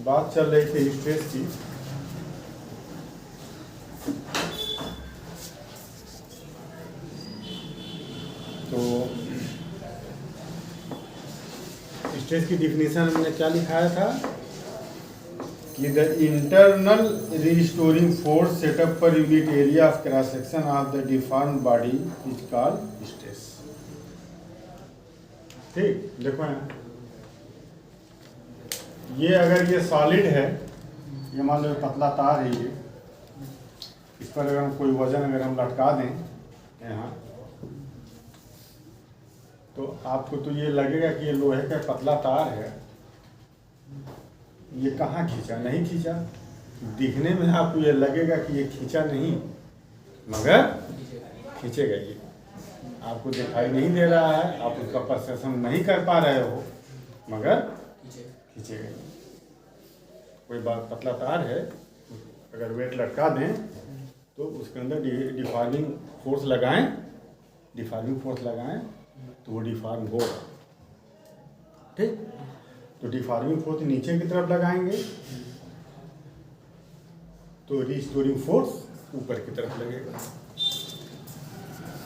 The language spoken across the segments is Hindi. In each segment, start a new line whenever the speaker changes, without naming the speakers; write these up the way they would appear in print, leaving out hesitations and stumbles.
बात चल रही थी स्ट्रेस की। तो स्ट्रेस की डिफिनीशन हमने क्या लिखाया था कि the internal restoring force setup पर unit area of cross section of the deformed body is called stress. ठीक, देखो यहाँ ये अगर ये सॉलिड है, ये मान लो पतला तार है, ये इस पर अगर हम कोई वजन अगर हम लटका दें यहाँ, तो आपको तो ये लगेगा कि ये लोहे का पतला तार है, ये कहाँ खींचा, नहीं खींचा। दिखने में आपको ये लगेगा कि ये खींचा नहीं, मगर खींचेगा। ये आपको दिखाई नहीं दे रहा है, आप उसका परसेप्शन नहीं कर पा रहे हो, मगर खींचेगा। कोई बात पतला तार है, अगर वेट लटका दें तो उसके अंदर डिफॉर्मिंग फोर्स लगाएं, तो वो डिफॉर्म होगा। ठीक, तो डिफॉर्मिंग फोर्स नीचे की तरफ लगाएंगे तो रिस्टोरिंग फोर्स ऊपर की तरफ लगेगा।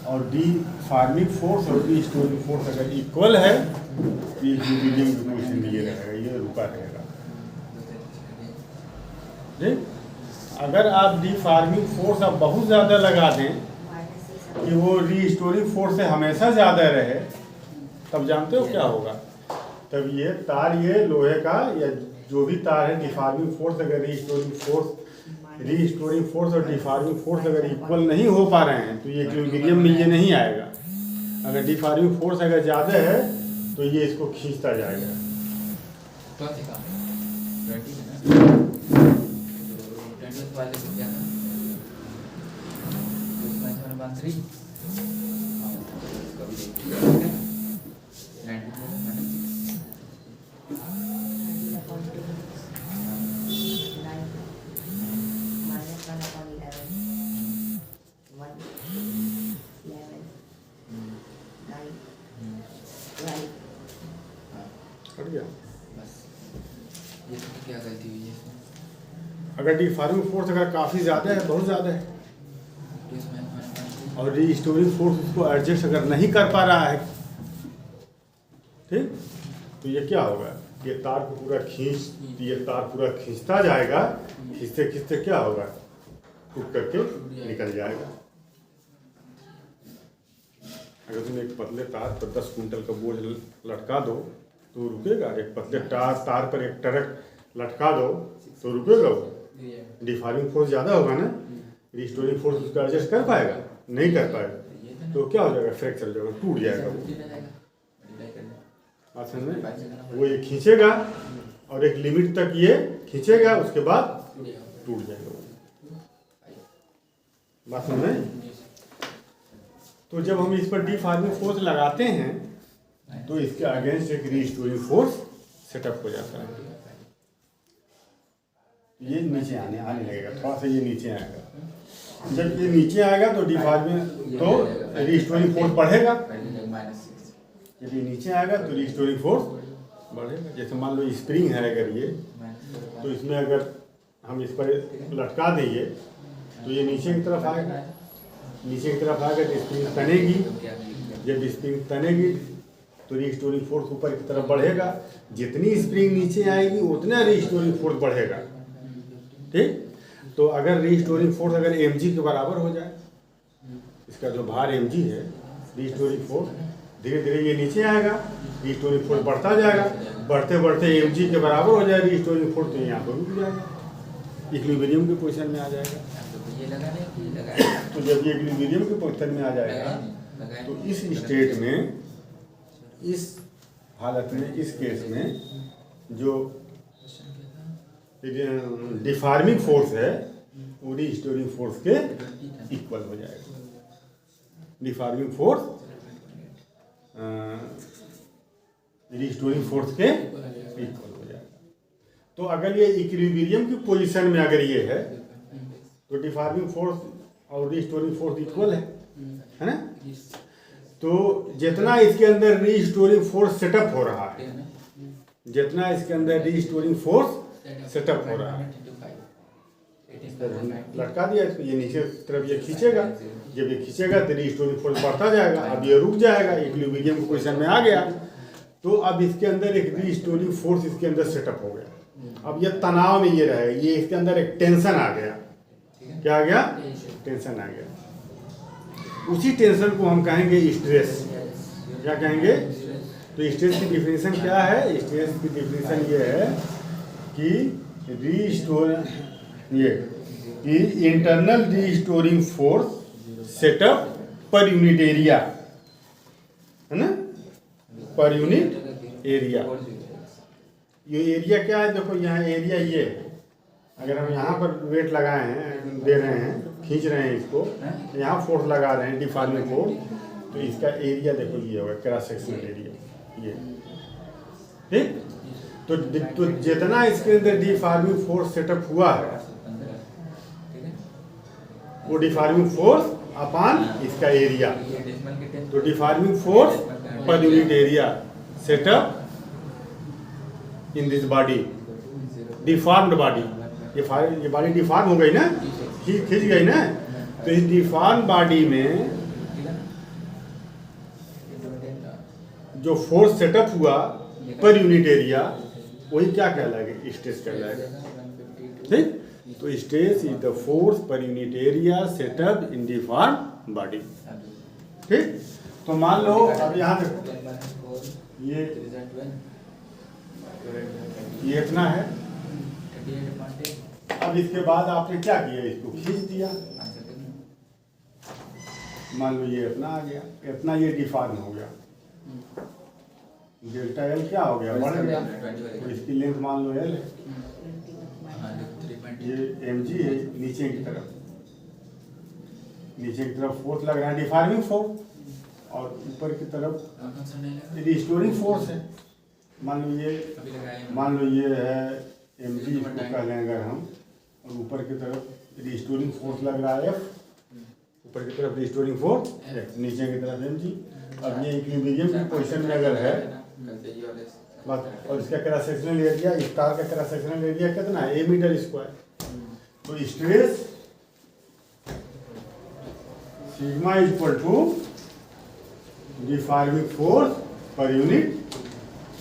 और डिफॉर्मिंग फोर्स और रिस्टोरिंग फोर्स अगर इक्वल है तो ये मीडियम की पोजीशन में ये रहेगा, ये रुका रहेगा। ठीक, अगर आप डिफॉर्मिंग फोर्स आप बहुत ज़्यादा लगा दें कि वो रिस्टोरिंग फोर्स से हमेशा ज़्यादा रहे, तब जानते हो क्या होगा? तब ये तार, ये लोहे का या जो भी तार है, डिफॉर्मिंग फोर्स अगर रिस्टोरिंग फोर्स और डिफॉर्मिंग फोर्स अगर इक्वल नहीं हो पा रहे हैं तो ये इक्विलिब्रियम में ये नहीं आएगा। अगर डिफॉर्मिंग फोर्स अगर ज़्यादा है तो ये इसको खींचता जाएगा।
क्या गलती हुई है?
अगर डिफॉर्मिंग फोर्स अगर काफ़ी ज़्यादा है, बहुत ज़्यादा है, और रिस्टोरिंग फोर्स उसको एडजस्ट अगर नहीं कर पा रहा है, ठीक, तो ये क्या होगा? ये तार को पूरा खींचता जाएगा। खींचते खींचते क्या होगा? टूट करके निकल जाएगा। अगर तुम एक पतले तार पर 10 कुंटल का बोझ लटका दो तो रुकेगा? एक पतले तार पर एक ट्रक लटका दो तो रुकेगा? वो डिफॉर्मिंग फोर्स ज़्यादा होगा ना, रिस्टोरिंग फोर्स उसका एडजस्ट कर पाएगा? नहीं कर पाएगा, तो क्या हो जाएगा? फ्रैक्चर हो जाएगा, टूट जाएगा वो। असल में वो ये खींचेगा और एक लिमिट तक ये खींचेगा, उसके बाद टूट जाएगा वो। बात समझ में? तो जब हम इस पर डिफॉर्मिंग फोर्स लगाते हैं तो इसके अगेंस्ट एक रिस्टोरिंग फोर्स सेटअप हो जाता है। ये नीचे आने लगेगा, थोड़ा सा ये नीचे आएगा। जब ये नीचे आएगा तो डिफॉर्मिंग तो रिस्टोरिंग फोर्स बढ़ेगा। जब ये नीचे आएगा तो रिस्टोरिंग फोर्स बढ़ेगा। जैसे मान लो स्प्रिंग है, अगर ये, तो इसमें अगर हम इस पर लटका देंगे तो ये नीचे की तरफ आएगा। नीचे की तरफ आएगा तो स्प्रिंग तनेगी। जब स्प्रिंग तनेगी तो रिस्टोरिंग फोर्स ऊपर की तरफ बढ़ेगा। जितनी स्प्रिंग नीचे आएगी उतना रिस्टोरिंग फोर्स बढ़ेगा। ठीक, तो अगर रिस्टोरिंग फोर्स अगर mg के बराबर हो जाए, इसका जो भार mg है, रिस्टोरिंग फोर्स धीरे धीरे ये नीचे आएगा, रिस्टोरिंग फोर्स बढ़ता जाएगा, बढ़ते बढ़ते mg के बराबर हो जाए रिस्टोरिंग फोर्स, तो यहाँ पर रुक जाएगा, इक्विलिब्रियम की पोजीशन में आ जाएगा। तो जब ये इक्विलिब्रियम की पोजीशन में आ जाएगा तो इस स्टेट में, इस हालत में, इस केस में जो डिफॉर्मिंग फोर्स है वो रिस्टोरिंग फोर्स के इक्वल हो जाएगा। डिफॉर्मिंग फोर्स रिस्टोरिंग फोर्स के इक्वल हो जाएगा। तो अगर ये इक्विलिब्रियम की पोजीशन में अगर ये है तो डिफॉर्मिंग फोर्स और रिस्टोरिंग फोर्स इक्वल है ना? तो जितना इसके अंदर रिस्टोरिंग फोर्स सेटअप हो रहा है, जितना इसके अंदर रिस्टोरिंग फोर्स सेटअप हो रहा है। लटका दिया इसको, ये नीचे तरफ ये खींचेगा, जब ये खींचेगा तो रीस्टोरिंग फोर्स बढ़ता जाएगा। अब ये रुक जाएगा, इक्विलिब्रियम पोजीशन में आ गया, तो अब इसके अंदर एक रीस्टोरिंग फोर्स इसके अंदर सेटअप हो गया। अब ये तनाव में ये रहेगा, ये इसके अंदर एक टेंशन आ गया। क्या आ गया? टेंशन आ गया। उसी टेंशन को हम कहेंगे स्ट्रेस। क्या कहेंगे? तो स्ट्रेस की डिफिनीशन क्या है? स्ट्रेस की डिफिनीशन ये है कि इंटरनल रीस्टोरिंग फोर्स सेटअप पर यूनिट एरिया, है ना, पर यूनिट एरिया। ये एरिया क्या है? देखो यहाँ एरिया ये है। अगर हम यहाँ पर वेट लगाए हैं, दे रहे हैं, खींच रहे हैं इसको, यहाँ फोर्स लगा रहे हैं डिफॉर्मिंग फोर्स, तो इसका एरिया देखो ये होगा क्रॉस सेक्शनल एरिया ये। ठीक, तो जितना इसके अंदर डिफॉर्मिंग फोर्स सेटअप हुआ है वो डिफॉर्मिंग फोर्स अपॉन इसका एरिया, तो deforming force per unit area setup in this body, deformed body. ये बॉडी डिफॉर्म हो गई ना, खींच गई ना, तो इस डिफॉर्म बॉडी में जो फोर्स सेटअप हुआ पर यूनिट एरिया, वही क्या कहलाएगा? स्ट्रेस कहलाएगा। ठीक, तो stress is the force per unit area setup in deform body. ठीक, तो मान लो अब यहाँ देखो ये इतना है। अब इसके बाद आपने क्या किया? इसको खींच दिया। मान लो ये इतना आ गया, इतना ये डिफॉर्म हो गया, डेल्टा एल क्या हो गया? बढ़ गया। तो इसकी लेंथ मान लो एल है, ये एम जी है। नीचे की तरफ फोर्स लग रहा है डिफॉर्मिंग फोर्स, और ऊपर की तरफ रिस्टोरिंग फोर्स है। मान लो ये है एम जी, इसको कह लें अगर हम, और ऊपर की तरफ रिस्टोरिंग फोर्स लग रहा है एफ, ऊपर की तरफ रिस्टोरिंग फोर्स, नीचे की तरफ एम जी। अब ये इक्विलिब्रियम की पोजीशन में अगर है बस, और इसका क्रॉस सेक्शनल एरिया, स्टार का क्रॉस सेक्शनल एरिया कितना है? A metre square. तो stress sigma is equal to deforming force per unit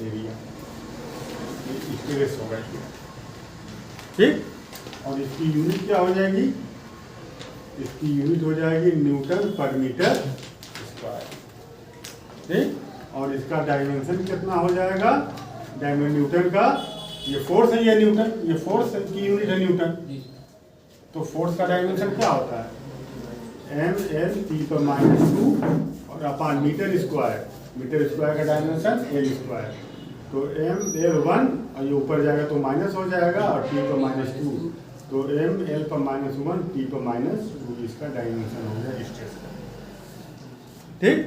area, stress होगा। ठीक, और इसकी यूनिट क्या हो जाएगी? इसकी यूनिट हो जाएगी न्यूटन पर मीटर स्क्वायर। ठीक, और इसका डायमेंशन कितना हो जाएगा? न्यूटन का, ये फोर्स है, ये न्यूटन, ये फोर्स की यूनिट है न्यूटन, तो फोर्स का डायमेंशन क्या होता है? एम एल टी पर -2 और upon metre square. Metre square का डायमेंशन एल स्क्वायर, तो एम एल 1 और ये ऊपर जाएगा तो माइनस हो जाएगा, और टी पर -2, तो एम एल पर -1 टी पर -2, इसका डायमेंशन हो गया स्ट्रेस का। ठीक,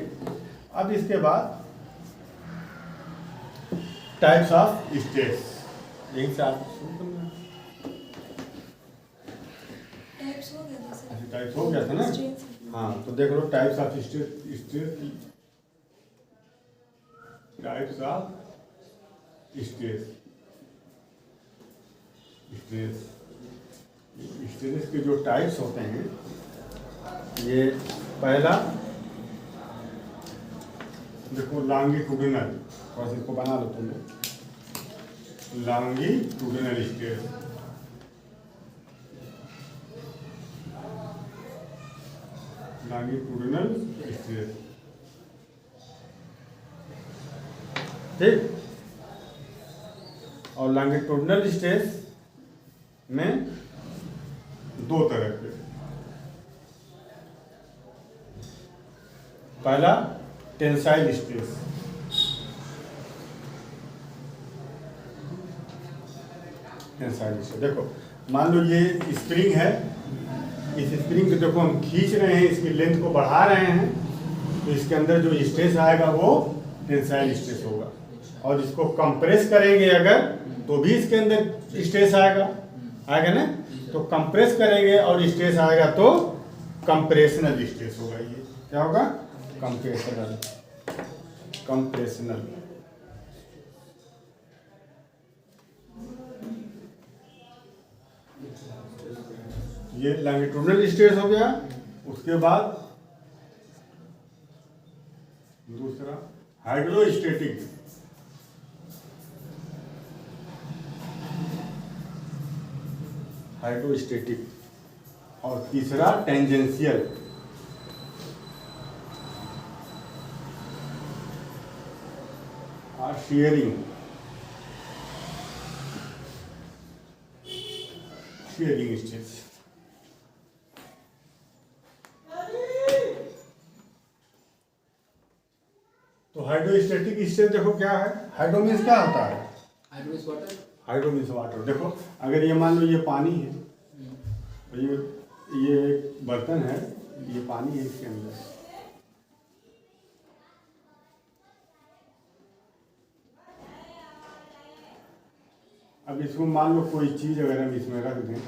अब इसके बाद टाइप्स ऑफ स्ट्रेस, यही से आप टाइप्स हो गया था ना। हाँ, तो देख लो types of stress, types of stress के जो टाइप्स होते हैं, ये पहला देखो लॉन्गिट्यूडिनल, और इसको बना लो तुम लोग, लॉन्गिट्यूडिनल स्ट्रेस। लॉन्गिट्यूडिनल स्ट्रेस, ठीक, और लॉन्गिट्यूडिनल स्ट्रेस में दो तरह के। पहला टेंसाइल स्ट्रेस, देखो मान लो ये स्प्रिंग है, इस स्प्रिंग को देखो हम खींच रहे हैं, इसकी लेंथ को बढ़ा रहे हैं, तो इसके अंदर जो स्ट्रेस आएगा वो टेंसाइल स्ट्रेस होगा। और इसको कंप्रेस करेंगे अगर, तो भी इसके अंदर स्ट्रेस आएगा ना, तो कंप्रेस करेंगे और स्ट्रेस आएगा तो कंप्रेशनल स्ट्रेस होगा। ये क्या होगा? कंप्रेशनल। ये लॉन्गिट्यूडनल स्ट्रेस हो गया। उसके बाद दूसरा हाइड्रोस्टैटिक, और तीसरा टेंजेंशियल। और शेयरिंग स्ट्रेस। तो हाइड्रोस्टैटिक स्ट्रेस देखो क्या है। हाइड्रो मीन्स क्या होता है? Hydro means water. देखो अगर ये मान लो ये पानी है, तो ये एक बर्तन है, ये पानी है इसके अंदर। अब इसको मान लो कोई चीज अगर हम इसमें रख दें,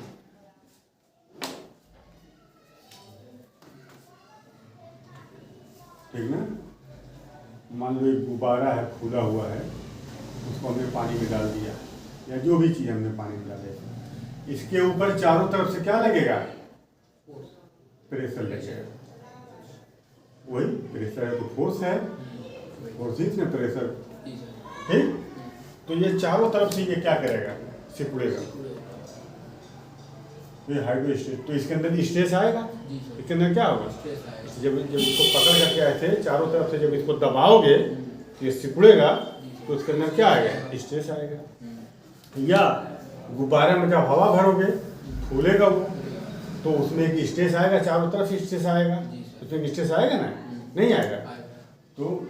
ठीक ना, मान लो एक गुब्बारा है फूला हुआ है, उसको हमने पानी में डाल दिया, या जो भी चीज़ हमने पानी में डाले, इसके ऊपर चारों तरफ से क्या लगेगा? प्रेशर लगेगा। वही प्रेशर है तो फोर्स है, फोर्स ने प्रेशर, ठीक। तो ये चारों तरफ से ये क्या करेगा? सिकुड़ेगा। तो ये हाइड्रोस्ट्रेस, तो इसके अंदर स्ट्रेस आएगा। इसके अंदर क्या होगा? जब इसको पकड़ करके ऐसे चारों तरफ से जब इसको दबाओगे तो ये सिकुड़ेगा, तो उसके अंदर क्या आएगा? स्ट्रेस आएगा। या गुब्बारे में जब हवा भरोगे फूलेगा वो, तो उसमें एक स्ट्रेस आएगा, चारों तरफ स्ट्रेस आएगा, उसमें स्ट्रेस आएगा ना? नहीं आएगा। तो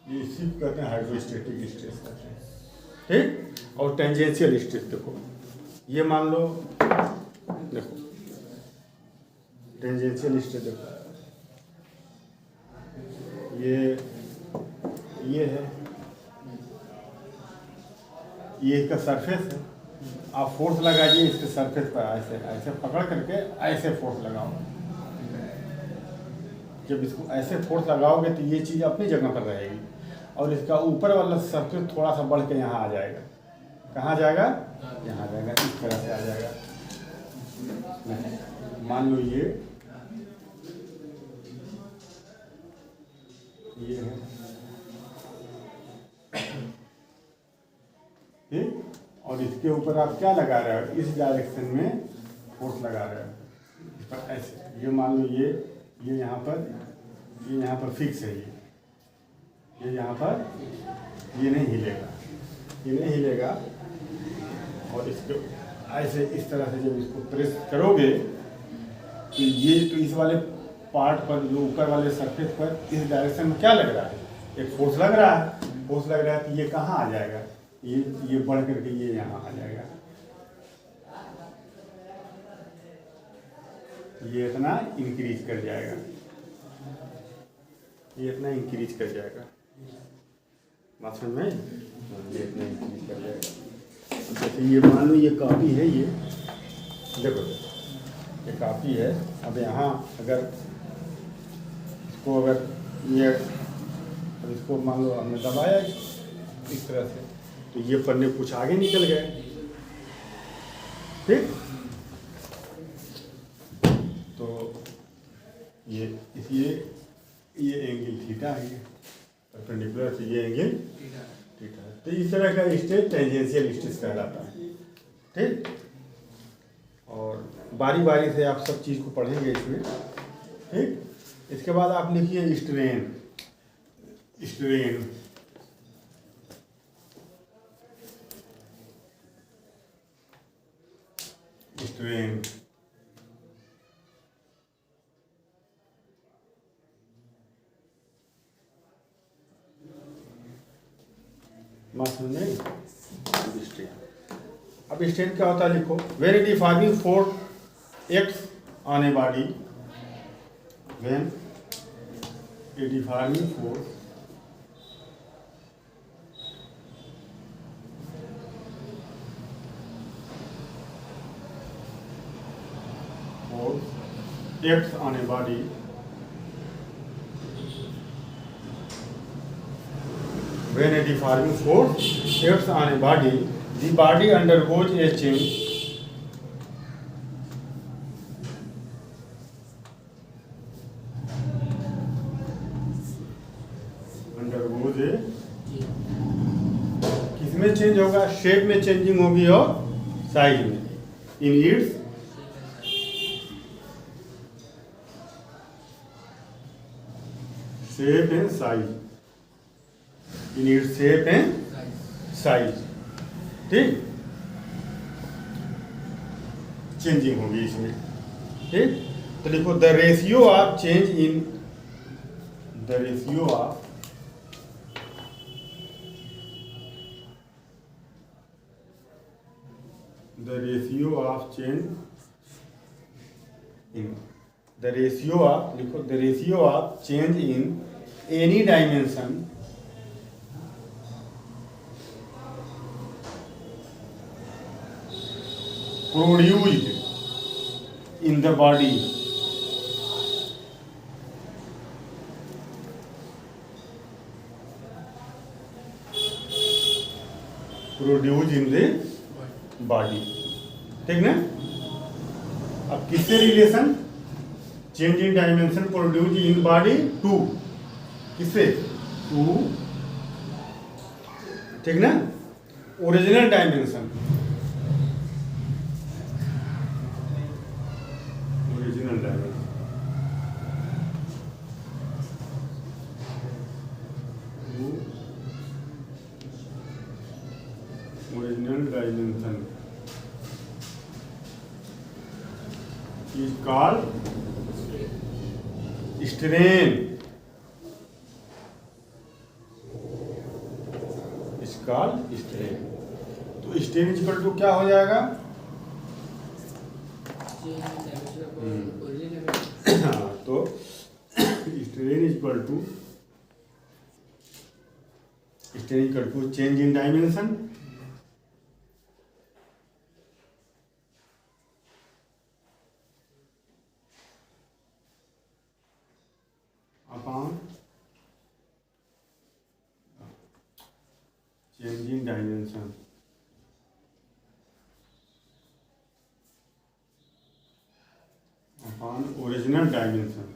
ये इसी को कहते हैं हाइड्रोस्टैटिक स्ट्रेस कहते हैं, ठीक। और टेंजेंशियल स्ट्रेस देखो, ये मान लो, देखो टेंजेंशियल स्ट्रेस देखो, ये है, ये इसका सरफेस है। आप फोर्स लगाइए इसके सरफेस पर, ऐसे ऐसे पकड़ करके ऐसे फोर्स लगाओ। जब इसको ऐसे फोर्स लगाओगे तो ये चीज़ अपनी जगह पर रहेगी, और इसका ऊपर वाला सरफेस थोड़ा सा बढ़ के यहाँ आ जाएगा। कहाँ जाएगा? यहाँ जाएगा, इस तरह से आ जाएगा। मान लो ये है, ठीक। और इसके ऊपर आप क्या लगा रहे हो? इस डायरेक्शन में फोर्स लगा रहे हो, ऐसे। ये मान लो ये यहाँ पर फिक्स है, ये यहाँ पर, ये नहीं हिलेगा, और इसको ऐसे इस तरह से जब इसको प्रेस करोगे तो ये, तो इस वाले पार्ट पर, जो ऊपर वाले सरफेस पर, इस डायरेक्शन में क्या लग रहा है? एक फोर्स लग रहा है। तो ये कहाँ आ जाएगा? ये बढ़ करके ये यहाँ आ जाएगा। ये इतना इंक्रीज कर जाएगा, बात समझ में? ये इतना इंक्रीज कर जाएगा। जैसे ये मान लो ये कॉपी है, ये देखो ये कॉपी है। अब यहाँ अगर इसको मान लो हमने दबाया इस तरह से, तो ये पन्ने कुछ आगे निकल गए, ठीक। तो ये एंगल थीटा है, परपेंडिकुलर से ये एंगल थीटा है। तो इस तरह का स्ट्रेस टेंजेंशियल स्ट्रेस कहलाता है, ठीक। और बारी बारी से आप सब चीज़ को पढ़ेंगे इसमें, ठीक। इसके बाद आप लिखिए स्ट्रेन। अब स्ट्रेन क्या होता है लिखो। When deforming force act on a body, when a deforming force acts on a body, when a deforming force acts on a body, the body undergoes a change होगा, शेप में चेंजिंग होगी और साइज में। In its shape and size, in its shape and size, ठीक, चेंजिंग होगी इसमें, ठीक। तो लिखो the ratio of change in, the ratio of the ratio of change in, the ratio of, लिखो the ratio of change in any dimension produced in the body body, ठीक ना। अब किससे relation, change in dimension produce in body to, किससे, टू, ठीक ना, original dimension, original dimension, original dimension is called strain, is called strain। तो strain इक्वल टू क्या हो जाएगा, हाँ, तो strain equal to change in dimension change in dimension upon original dimension,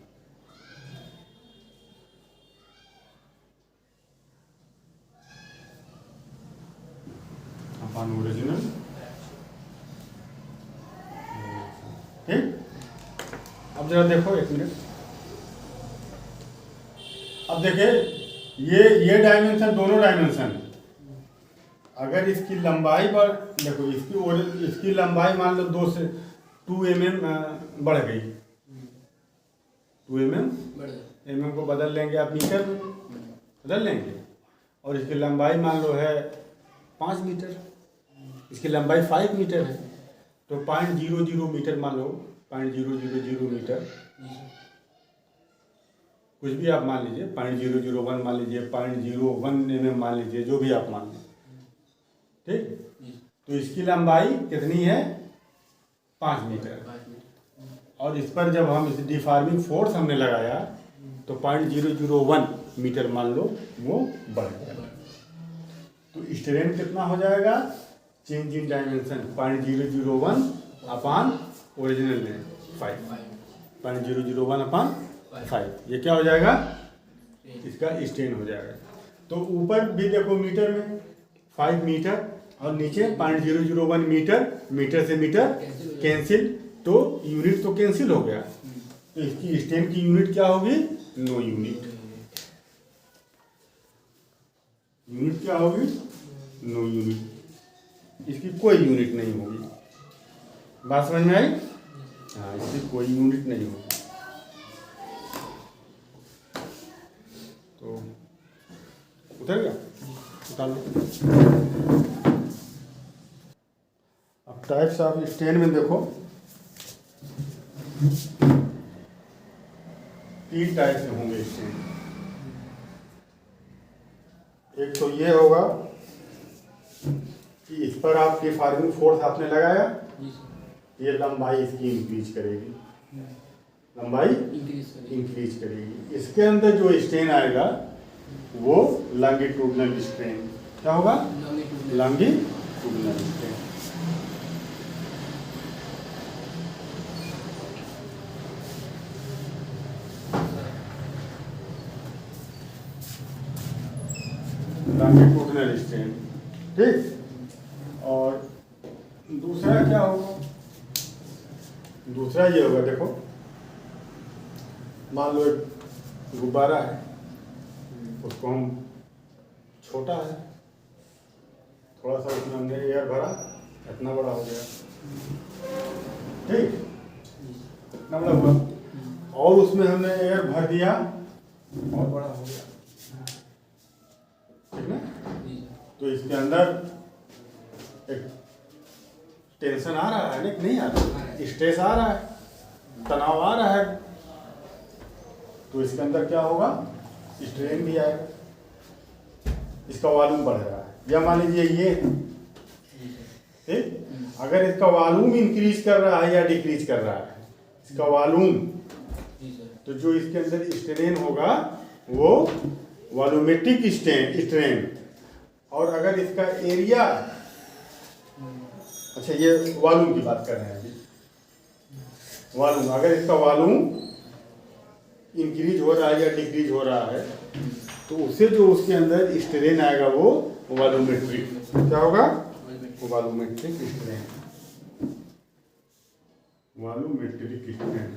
upon original, ठीक। अब जरा देखो एक मिनट, अब देखिए ये डायमेंशन, दोनों डायमेंशन, अगर इसकी लंबाई पर देखो, इसकी लंबाई मान लो 2 से 2 mm बढ़ गई, 2 mm को बदल लेंगे आप मीटर में, बदल लेंगे, और इसकी लंबाई मान लो है 5 मीटर, इसकी लंबाई 5 मीटर है, तो 0.00 मीटर मान लो, 0.000 मीटर, कुछ भी आप मान लीजिए, 0.001 मान लीजिए, 0.01 mm मान लीजिए, जो भी आप मान लीजिए, ठीक। तो इसकी लंबाई कितनी है, 5 मीटर, और इस पर जब हम इस डिफॉर्मिंग फोर्स हमने लगाया तो 0.001 मीटर मान लो वो बढ़ गया। तो स्ट्रेन कितना हो जाएगा, change in dimension 0.001 upon original में 5, 0.001 अपान 5, ये क्या हो जाएगा, इसका स्ट्रेन हो जाएगा। तो ऊपर भी देखो मीटर में 5 मीटर और नीचे 0.001 मीटर, मीटर से मीटर कैंसिल, तो यूनिट तो कैंसिल हो गया, तो इसकी स्ट्रेन की यूनिट क्या होगी, नो यूनिट, यूनिट क्या होगी, नो यूनिट, इसकी कोई यूनिट नहीं होगी। बात समझ में आई, हाँ, इसकी कोई यूनिट नहीं होगी। तो उतर गया, उतार लो। अब टाइप्स ऑफ स्ट्रेन में देखो 3 टाइप से होंगे स्ट्रेन। एक तो ये होगा कि इस पर आप डिफॉर्मिंग फोर्स आपने लगाया, ये लंबाई इसकी इंक्रीज करेगी, लंबाई इंक्रीज करेगी। इसके अंदर जो स्ट्रेन आएगा वो लॉन्गिट्यूडिनल स्ट्रेन, क्या होगा, लॉन्गिट्यूडिनल स्ट्रेन। लॉन्गिट्यूडिनल स्ट्रेन, ठीक। दूसरा क्या होगा, दूसरा ये होगा, देखो मान लो एक गुब्बारा है, उसको हम छोटा है, थोड़ा सा उसमें हमने एयर भरा, इतना बड़ा हो गया, ठीक, इतना बड़ा हुआ, और उसमें हमने एयर भर दिया और बड़ा हो गया, ठीक ना। तो इसके अंदर एक टेंशन आ रहा है, नहीं आ रहा, स्ट्रेस आ रहा है, तनाव आ रहा है, तो इसके अंदर क्या होगा, स्ट्रेन भी आएगा, इसका वॉल्यूम बढ़ रहा है, या मान लीजिए ये, ठीक, अगर इसका वॉल्यूम इंक्रीज कर रहा है या डिक्रीज कर रहा है, इसका वॉल्यूम, तो जो इसके अंदर स्ट्रेन होगा वो वॉल्यूमेट्रिक स्ट्रेन, और अगर इसका एरिया, अच्छा ये वॉल्यूम की बात कर रहे हैं अभी, वॉल्यूम, अगर इसका वॉल्यूम इंक्रीज हो रहा है या डिक्रीज हो रहा है, तो उससे जो उसके अंदर स्ट्रेन आएगा वो वॉल्यूमेट्रिक, क्या होगा, वो volumetric strain, volumetric strain,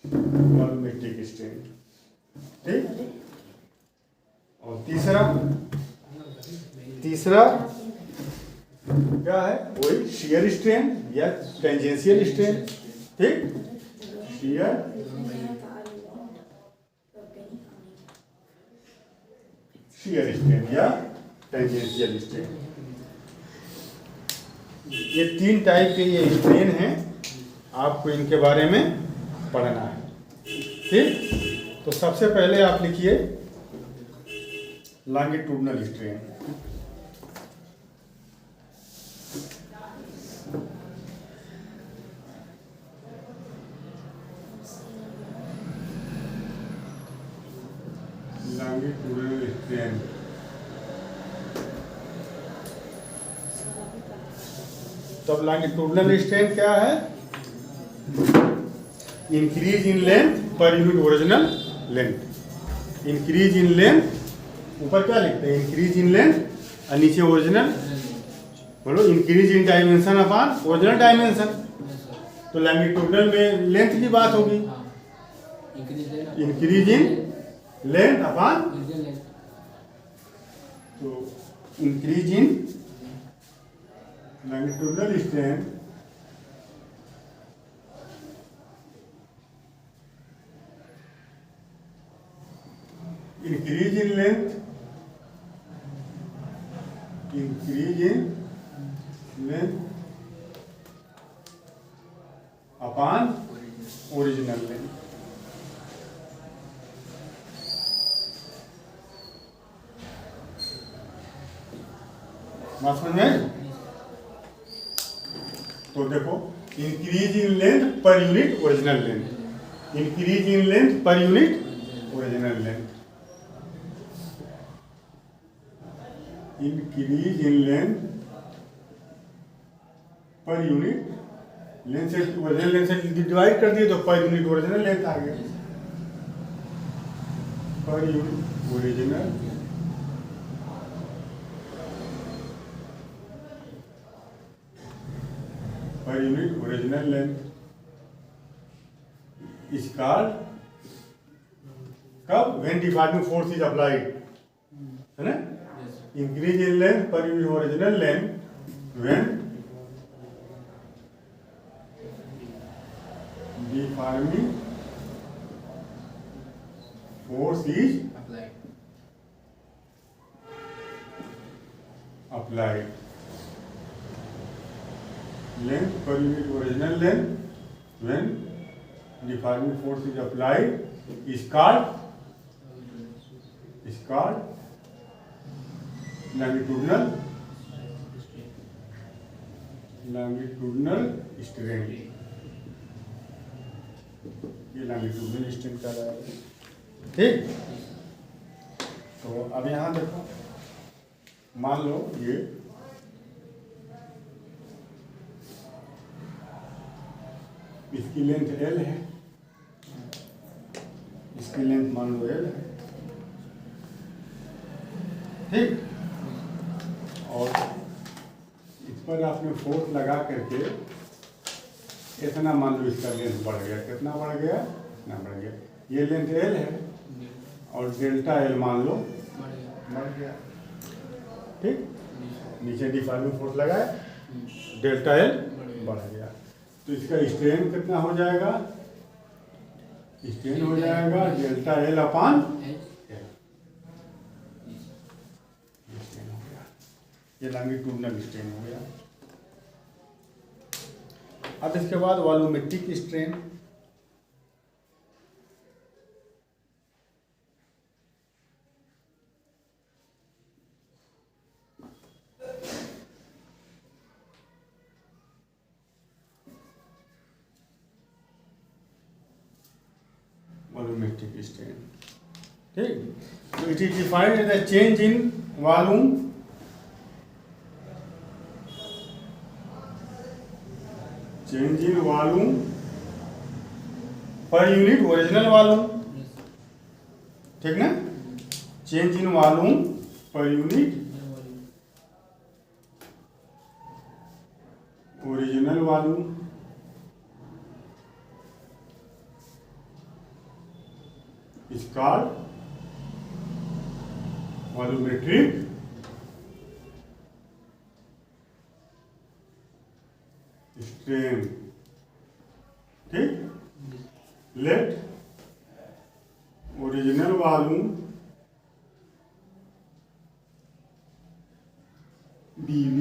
volumetric strain, ठीक। और तीसरा क्या है, वही शियर स्ट्रेन या टेंजेंशियल स्ट्रेन, ठीक, शियर स्ट्रेन या टेंजेंशियल स्ट्रेन, ये तीन टाइप के ये स्ट्रेन हैं, आपको इनके बारे में पढ़ना है, ठीक। तो सबसे पहले आप लिखिए लॉन्गिट्यूडनल स्ट्रेन, लॉन्गिट्यूडनल स्ट्रेन, तब लॉन्गिट्यूडनल स्ट्रेन क्या है, increase in length per unit original length, increase in length, ऊपर क्या लिखते हैं, इंक्रीज इन लेंथ, और नीचे ओरिजिनल, बोलो increase in dimension upon original dimension, तो लॉन्गिट्यूडनल में लेंथ की बात होगी, इंक्रीज इन लेंथ अपॉन, तो increase in longitudinal strain increase in length, increase in length upon original length, बात समझ में। तो देखो increase in length per unit original length, increase in length per unit original length, increase in length per unit length से ओरिजिनल लेंथ से डिवाइड कर दिए तो पर यूनिट ओरिजिनल लेंथ आ गया, per unit original, per unit original length is called, कब, when deforming force is applied, है ना, increase in length per unit original length when deforming force is applied, length per unit original length when deforming force is applied is called longitudinal strain, ये लॉन्गिट्यूडनल स्ट्रेन का है, ठीक। तो अब यहाँ देखो, मान लो ये इसकी लेंथ L है, इसकी लेंथ मान लो L है, ठीक, और पर आपने फोर्स लगा करके इतना मान लो इसका लेंथ बढ़ गया, कितना बढ़ गया, इतना बढ़ गया, ये लेंथ एल है और डेल्टा एल मान लो बढ़ गया, ठीक। नीचे डिफॉर्मिंग फोर्स लगाए, डेल्टा एल बढ़ गया, तो इसका स्ट्रेन कितना हो जाएगा, स्ट्रेन हो जाएगा डेल्टा एल अपान एल, स्ट्रेन हो गया, ये लॉन्गिट्यूडनल स्ट्रेन हो गया। अब इसके बाद वॉल्यूमेट्रिक स्ट्रेन, वॉल्यूमेट्रिक स्ट्रेन, ठीक। तो it is defined as the change in volume per unit original volume, ठीक ना, change in volume per unit original volume is called volumetric strain, ठीक। लेट ओरिजिनल वॉल्यूम BV,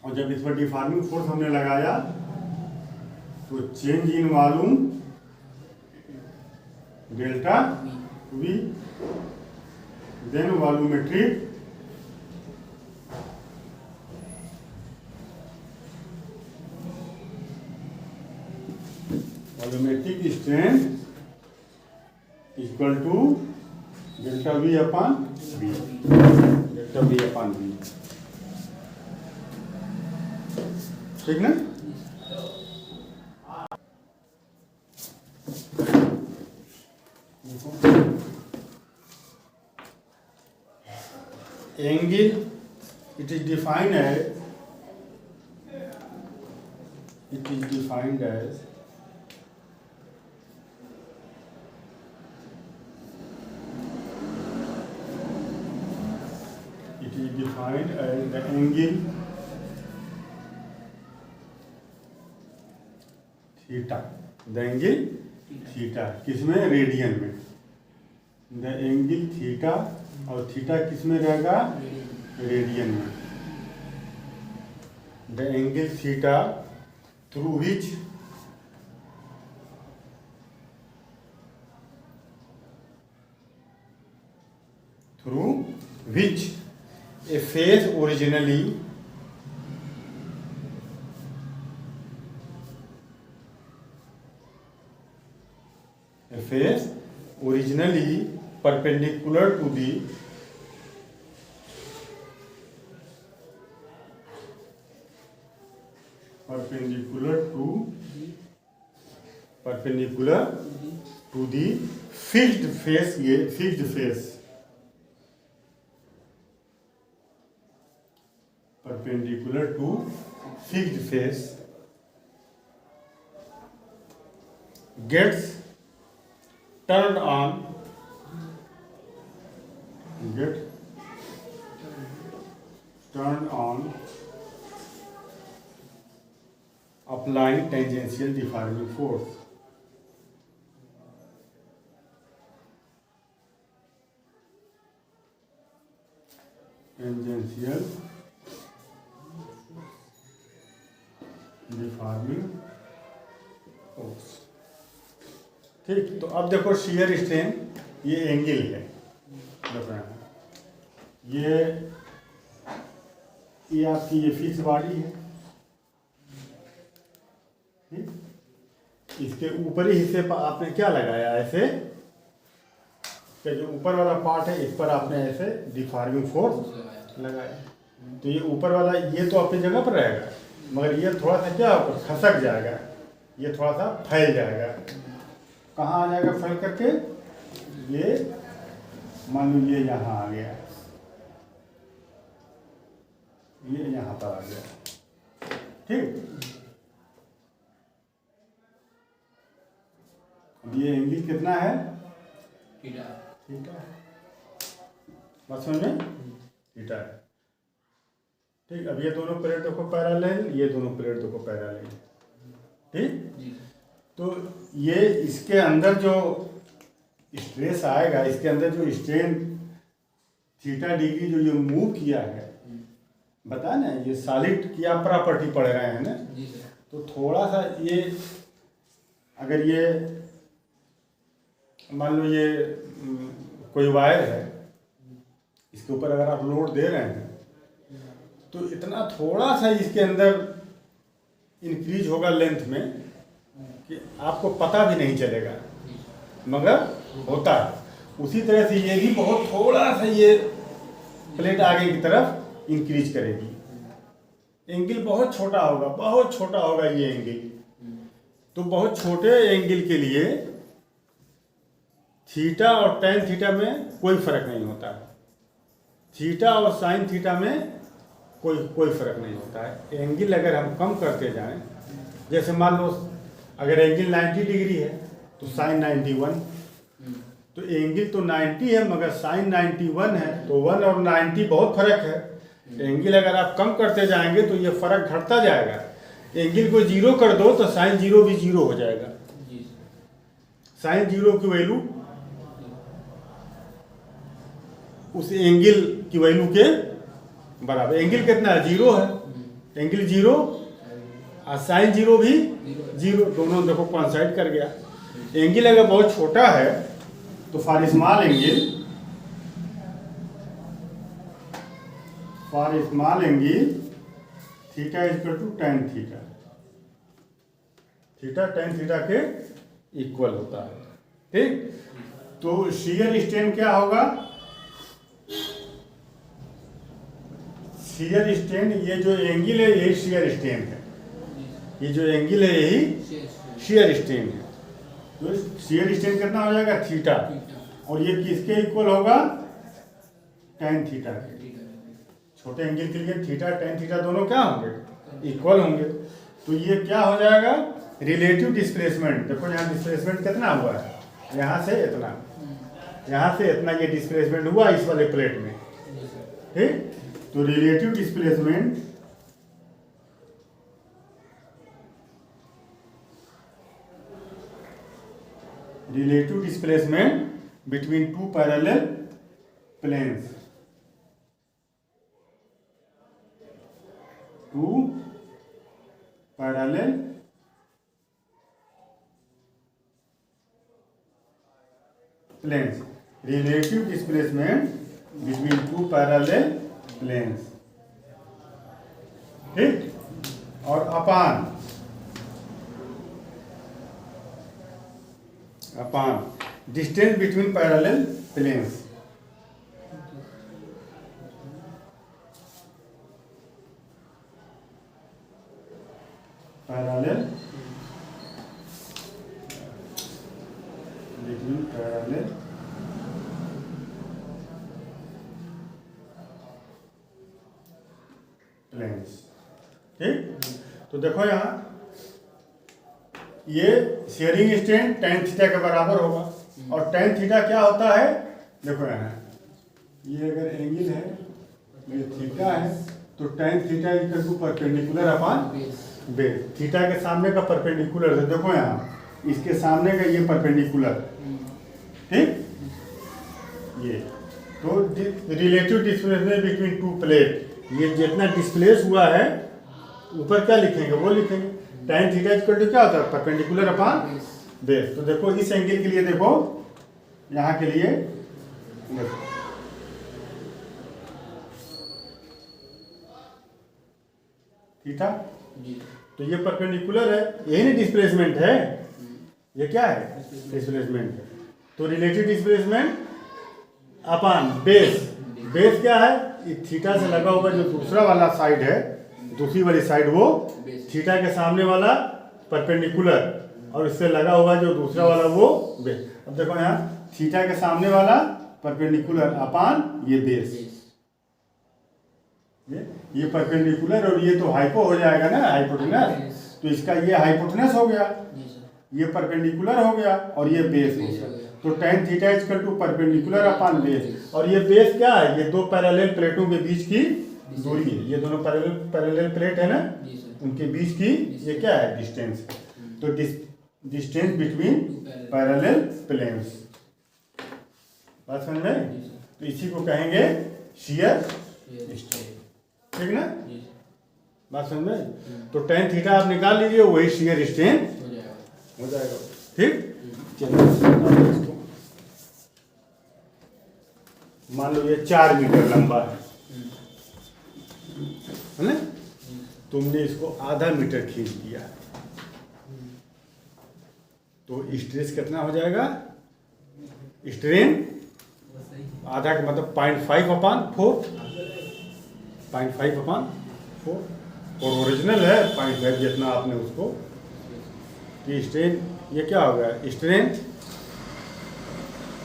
और जब इस पर डिफॉर्मिंग फोर्स हमने लगाया तो change in volume delta V, then volumetric strain equal to delta V upon V, delta V upon V, ठीक ना। Angle, it is defined as it is defined as the angle theta, the angle theta किसमें, रेडियन में, द एंगल थीटा, और थीटा किस में रहेगा, रेडियन में, the angle theta through which A face originally perpendicular to the fixed face, ये fixed face, perpendicular to fixed face gets turned on applying tangential deforming force. Tangential deforming force, ठीक। तो अब देखो शियर स्ट्रेन, ये एंगल है, ये आपकी ये फिक्स बॉडी है, ठीक। इसके ऊपरी हिस्से पर आपने क्या लगाया, ऐसे कि जो ऊपर वाला पार्ट है इस पर आपने ऐसे डिफॉर्मिंग फोर्स लगाया, तो ये ऊपर वाला ये तो अपनी जगह पर रहेगा, मगर ये थोड़ा सा क्या खसक जाएगा, ये थोड़ा सा फैल जाएगा, कहाँ आ जाएगा फैल करके, ये मान लो ये यहाँ आ गया, ये यहाँ पर आ गया। ठीक, अब ये एंगल कितना है? थीटा। थीटा बस में थीटा है। ठीक, अब ये दोनों प्लेट देखो पैरेलल, ये दोनों प्लेट देखो पैरेलल। ठीक, तो ये इसके अंदर जो स्ट्रेस आएगा, इसके अंदर जो स्ट्रेन थीटा डिग्री जो ये मूव किया है, बता ना, ये सॉलिड की आप प्रॉपर्टी पढ़ रहे हैं ना, तो थोड़ा सा ये अगर ये मान लो ये कोई वायर है, इसके ऊपर अगर आप लोड दे रहे हैं तो इतना थोड़ा सा इसके अंदर इंक्रीज होगा लेंथ में कि आपको पता भी नहीं चलेगा, मगर होता है। उसी तरह से ये भी बहुत थोड़ा सा ये प्लेट आगे की तरफ इंक्रीज करेगी, एंगल बहुत छोटा होगा, बहुत छोटा होगा ये एंगल। तो बहुत छोटे एंगल के लिए थीटा और टेन थीटा में कोई फर्क नहीं होता है, थीटा और साइन थीटा में कोई फर्क नहीं होता है। एंगल अगर हम कम करते जाएं, जैसे मान लो अगर एंगल 90 डिग्री है तो साइन 91, तो एंगल तो 90 है मगर साइन 91 है, तो 1 और 90 बहुत फर्क है। एंगल अगर आप कम करते जाएंगे तो ये फर्क घटता जाएगा। एंगल को 0 कर दो तो साइन 0 भी 0 हो जाएगा। साइन 0 की वैल्यू उस एंगल की वैल्यू के बराबर। एंगल कितना है? 0 है, एंगल 0 और साइन 0 भी 0, दोनों देखो कोइंसाइड कर गया। एंगल अगर बहुत छोटा है तो for small angle, theta equal to tan theta, theta tan theta के इक्वल होता है। ठीक, तो शियर स्ट्रेन क्या होगा? शियर स्ट्रेन, ये जो एंगल है यही शियर स्ट्रेन है, ये जो एंगल है यही शियर स्ट्रेन है। तो शियर स्ट्रेन कितना हो जाएगा? थीटा, और ये किसके इक्वल होगा? टेन थीटा के। छोटे एंगल के लिए थीटा टेन थीटा दोनों क्या होंगे? इक्वल होंगे। तो ये क्या हो जाएगा? Relative displacement. देखो यहाँ डिस्प्लेसमेंट कितना हुआ है, यहाँ से इतना, यहाँ से इतना ये डिस्प्लेसमेंट हुआ इस वाले प्लेट में। ठीक, तो relative displacement between two parallel planes, two parallel planes, relative displacement between two parallel planes. ठीक, और upon distance between parallel planes. Parallel between parallel planes. ठीक, तो देखो यहाँ ये शेयरिंग स्ट्रेन टेन थीटा के बराबर होगा, और टेन थीटा क्या होता है? देखो यहाँ ये अगर एंगल है, ये थीटा है, तो tan theta equal to perpendicular upon base. Theta के सामने का परपेंडिकुलर है, देखो यहाँ इसके सामने का ये परपेंडिकुलर। ठीक, ये तो relative displacement between to plate, ये जितना डिस्प्लेस हुआ है ऊपर क्या लिखेंगे वो लिखेंगे। टेन थीटा इक्वल टू क्या होता है? Perpendicular upon base. तो देखो इस एंगल के लिए, देखो यहाँ के लिए देखो, थीटा, तो ये परपेंडिकुलर है, यही नहीं डिस्प्लेसमेंट है, ये क्या है? डिस्प्लेसमेंट है। तो relative displacement upon base. Base क्या है? ये थीटा से लगा हुआ जो दूसरा वाला साइड है, दूसरी वाली साइड वो थीटा के सामने वाला परपेंडिकुलर, और इससे लगा हुआ जो दूसरा वाला वो बेस। अब देखो यहाँ थीटा के सामने वाला परपेंडिकुलर अपॉन ये बेस। ये परपेंडिकुलर और ये तो हाइपो हो जाएगा ना, हाइपोटेनस, तो इसका ये हाइपोटेनस हो गया, ये परपेंडिकुलर हो गया और ये बेस हो गया। तो tan theta equal to perpendicular upon base, और ये बेस क्या है, ये दो पैरेलल प्लेटों के बीच की दूरी है, ये दोनों पैरेलल प्लेट है ना, उनके बीच की ये क्या है, डिस्टेंस। तो डिस्टेंस बिटवीन पैरेलल प्लेन्स, बात समझ में। तो इसी को कहेंगे शियर स्ट्रेन, ठीक ना, बात समझ में। तो tan थीटा आप निकाल लीजिए, वही शियर स्ट्रेन हो जाएगा, ठीक। चलिए मान लो ये 4 मीटर लंबा है ना, तुमने इसको आधा मीटर खींच दिया, तो स्ट्रेस कितना हो जाएगा, स्ट्रेन आधा का मतलब 0.5/4, 0.5/4, और ओरिजिनल है 0.5 जितना आपने उसको, कि स्ट्रेन ये क्या हो गया, स्ट्रेन,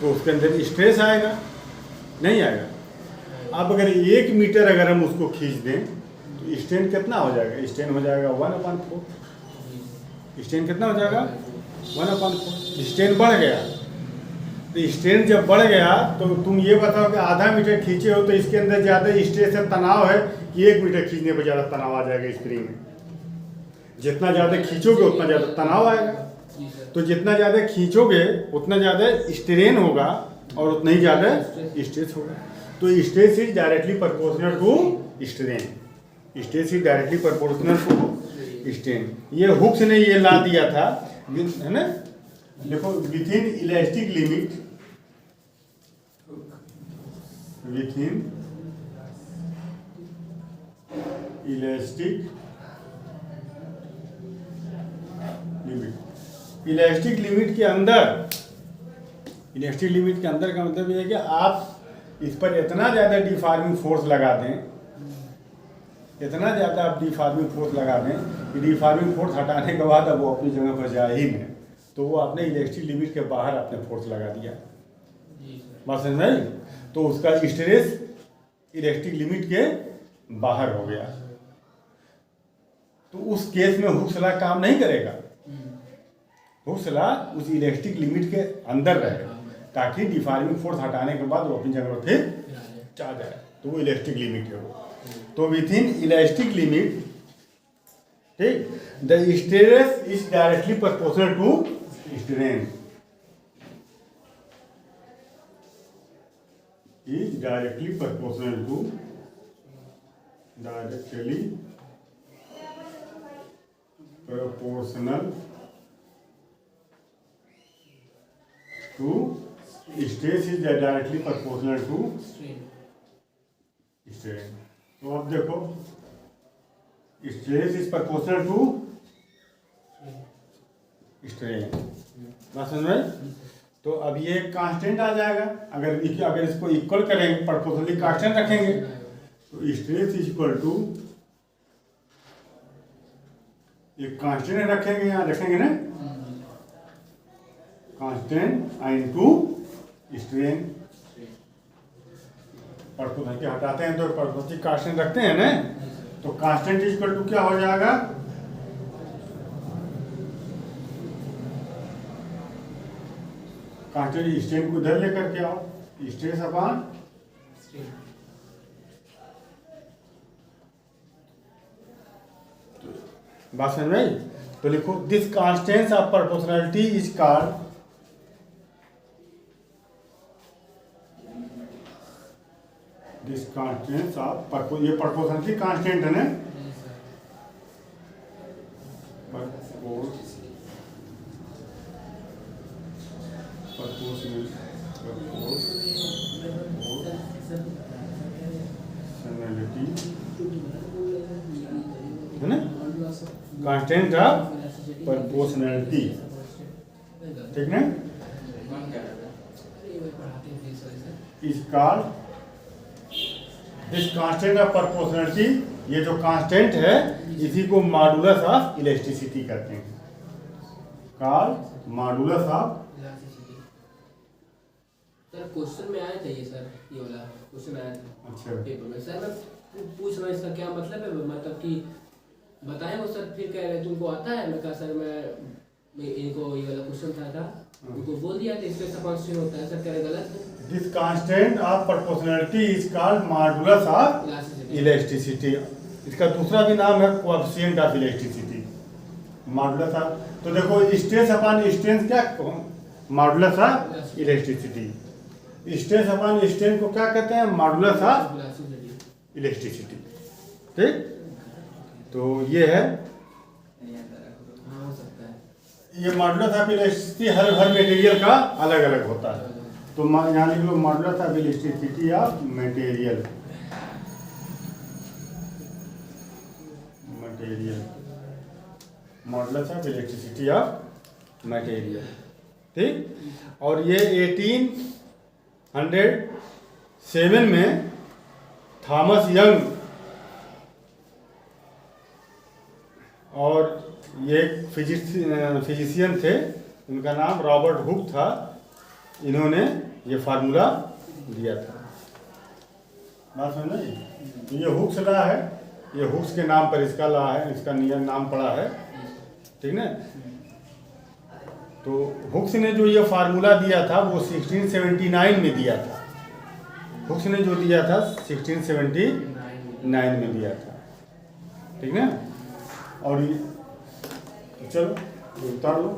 तो उसके अंदर स्ट्रेस आएगा, नहीं आएगा। अब अगर 1 मीटर अगर हम उसको खींच दें तो स्ट्रेन कितना हो जाएगा, स्ट्रेन हो जाएगा 1/4, स्ट्रेन कितना हो जाएगा 1/4, स्ट्रेन बढ़ गया। तो स्ट्रेन जब बढ़ गया तो तुम ये बताओ कि आधा मीटर खींचे हो तो इसके अंदर ज़्यादा स्ट्रेस है, तनाव है, कि 1 मीटर खींचने पर ज़्यादा तनाव आ जाएगा स्प्रिंग में। जितना ज़्यादा खींचोगे उतना ज़्यादा तनाव आएगा, तो जितना ज़्यादा खींचोगे उतना ज़्यादा स्ट्रेन होगा और उतना ही ज़्यादा स्ट्रेस होगा। तो stress is directly proportional to strain, stress is directly proportional to strain. ये हुक्स ने ये ला दिया था, है ना, देखो, within elastic limit, within elastic limit, elastic limit के अंदर, इलास्टिक लिमिट के अंदर का मतलब ये है कि आप इस पर इतना ज़्यादा डिफॉर्मिंग फोर्स लगा दें, इतना ज़्यादा आप डिफॉर्मिंग फोर्स लगा दें कि डिफॉर्मिंग फोर्स हटाने के बाद अब वो अपनी जगह पर जाए ही नहीं, तो वो आपने इलास्टिक लिमिट के बाहर आपने फोर्स लगा दिया, बात समझ में। तो उसका स्ट्रेस इलास्टिक लिमिट के बाहर हो गया, तो उस केस में हुक्स लॉ काम नहीं करेगा, हुक्स लॉ उस इलास्टिक लिमिट के अंदर रहेगा, ताकि डिफॉर्मिंग फोर्स हटाने के बाद वो अपनी जगह पर फिर आ जाए, तो वो इलास्टिक लिमिट है वो। तो विथ इन इलास्टिक लिमिट, ठीक, the stress is directly proportional to strain, is directly proportional to, directly proportional to stress is directly proportional to strain. तो अब देखो, stress is proportional to strain, बात समझ में। तो अब ये कांस्टेंट आ जाएगा, अगर इसको इक्वल करेंगे, प्रोपोर्शनली कांस्टेंट रखेंगे, तो स्ट्रेस इज इक्वल टू, एक कांस्टेंट रखेंगे, यहाँ रखेंगे ना, कांस्टेंट इनटू स्ट्रेन, प्रोपोर्शनल के हटाते हैं तो प्रोपोर्शनल कांस्टेंट रखते हैं ना, तो कांस्टेंट इज इक्वल टू क्या हो जाएगा, कांस्टेंट स्ट्रेन को इधर लेकर के आओ, स्ट्रेस अपॉन बात समझ में। तो लिखो, this constant of proportionality is called, this constant of, ये प्रोपोर्शनलिटी कांस्टेंट है ना, है ना, कांस्टेंट ऑफ प्रोपोर्शनलिटी, ठीक ना, is called, this constant of proportionality, ये जो कांस्टेंट है इसी को मॉडुलस ऑफ इलास्टिसिटी कहते हैं, called modulus of.
Sir question में आया था ये, सर ये वाला क्वेश्चन आया था
अच्छा
पेपर में, सर मैं पूछ रहा इसका क्या मतलब है, मतलब कि बताए वो सर। फिर कह रहे तुमको आता है, मैं कहा सर मैं इनको ये वाला क्वेश्चन था उनको बोल दिया था स्पेस अपॉन स्ट्रेन होता है। सर कह रहे गलत है।
This constant of proportionality is called modulus of elasticity. इसका दूसरा भी नाम है coefficient of elasticity, modulus of. तो देखो स्ट्रेस अपॉन स्ट्रेन क्या, modulus of elasticity. Stress upon strain को क्या कहते हैं, मॉडुलस ऑफ इलास्टिसिटी। ठीक, तो ये है, ये मॉडुलस ऑफ इलास्टिसिटी हर मटेरियल का अलग अलग होता है। तो यहाँ लिख लो modulus of elasticity of material, modulus of elasticity of material. ठीक, और ये 1807 में थॉमस यंग और ये फिजिशियन थे, उनका नाम रॉबर्ट हुक था, इन्होंने ये फार्मूला दिया था। बात समझ नहीं, ये हुक्स लॉ है, ये हुक्स के नाम पर इसका लॉ है, इसका नियम नाम पड़ा है। ठीक ना, तो हुक्स ने जो ये फार्मूला दिया था वो 1679 में दिया था। हुक्स ने जो दिया था 1679 में दिया था। ठीक ना, और चलो उतार लो।